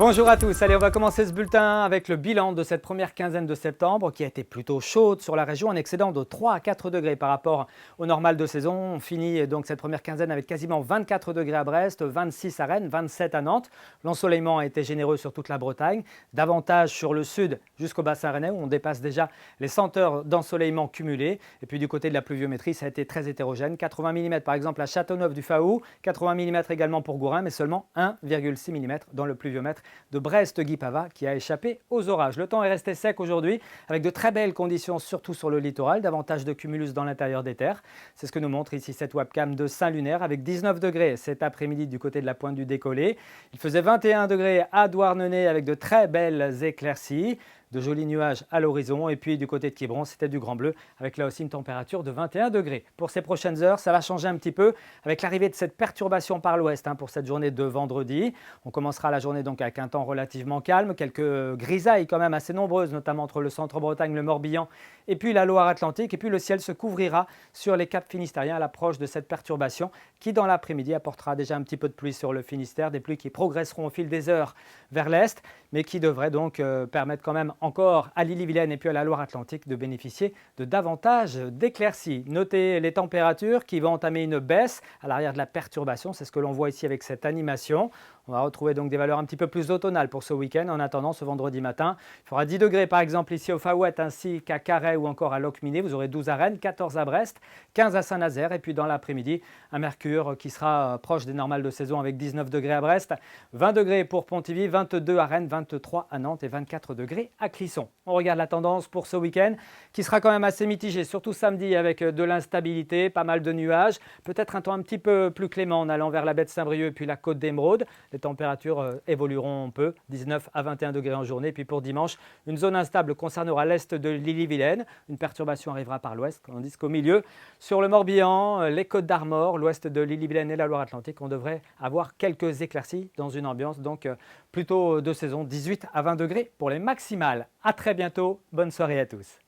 Bonjour à tous, allez on va commencer ce bulletin avec le bilan de cette première quinzaine de septembre qui a été plutôt chaude sur la région, un excédent de 3 à 4 degrés par rapport au normal de saison. On finit donc cette première quinzaine avec quasiment 24 degrés à Brest, 26 à Rennes, 27 à Nantes. L'ensoleillement a été généreux sur toute la Bretagne, davantage sur le sud jusqu'au bassin rennais où on dépasse déjà les 100 heures d'ensoleillement cumulées. Et puis du côté de la pluviométrie, ça a été très hétérogène, 80 mm par exemple à Châteauneuf-du-Faou, 80 mm également pour Gourin, mais seulement 1,6 mm dans le pluviomètre de Brest-Guipava qui a échappé aux orages. Le temps est resté sec aujourd'hui avec de très belles conditions surtout sur le littoral, davantage de cumulus dans l'intérieur des terres. C'est ce que nous montre ici cette webcam de Saint-Lunaire avec 19 degrés cet après-midi du côté de la pointe du Décollé. Il faisait 21 degrés à Douarnenez avec de très belles éclaircies. De jolis nuages à l'horizon et puis du côté de Quiberon, c'était du grand bleu avec là aussi une température de 21 degrés. Pour ces prochaines heures, ça va changer un petit peu avec l'arrivée de cette perturbation par l'ouest pour cette journée de vendredi. On commencera la journée donc avec un temps relativement calme, quelques grisailles quand même assez nombreuses, notamment entre le centre-Bretagne, le Morbihan et puis la Loire-Atlantique. Et puis le ciel se couvrira sur les caps finistériens à l'approche de cette perturbation qui dans l'après-midi apportera déjà un petit peu de pluie sur le Finistère, des pluies qui progresseront au fil des heures vers l'est, mais qui devraient donc permettre quand même encore à l'Ille-et-Vilaine et puis à la Loire-Atlantique de bénéficier de davantage d'éclaircies. Notez les températures qui vont entamer une baisse à l'arrière de la perturbation, c'est ce que l'on voit ici avec cette animation. On va retrouver donc des valeurs un petit peu plus automnales pour ce week-end. En attendant, ce vendredi matin, il fera 10 degrés par exemple ici au Faouette ainsi qu'à Carhaix ou encore à Locminé. Vous aurez 12 à Rennes, 14 à Brest, 15 à Saint-Nazaire. Et puis dans l'après-midi, un mercure qui sera proche des normales de saison avec 19 degrés à Brest, 20 degrés pour Pontivy, 22 à Rennes, 23 à Nantes et 24 degrés à Clisson. On regarde la tendance pour ce week-end qui sera quand même assez mitigée, surtout samedi avec de l'instabilité, pas mal de nuages, peut-être un temps un petit peu plus clément en allant vers la baie de Saint-Brieuc et puis la côte d'Émeraude. Les températures évolueront un peu, 19 à 21 degrés en journée. Puis pour dimanche, une zone instable concernera l'est de l'Ille-et-Vilaine. Une perturbation arrivera par l'ouest, tandis qu'au milieu, sur le Morbihan, les Côtes d'Armor, l'ouest de l'Ille-et-Vilaine et la Loire-Atlantique, on devrait avoir quelques éclaircies dans une ambiance donc plutôt de saison, 18 à 20 degrés pour les maximales. À très bientôt, bonne soirée à tous.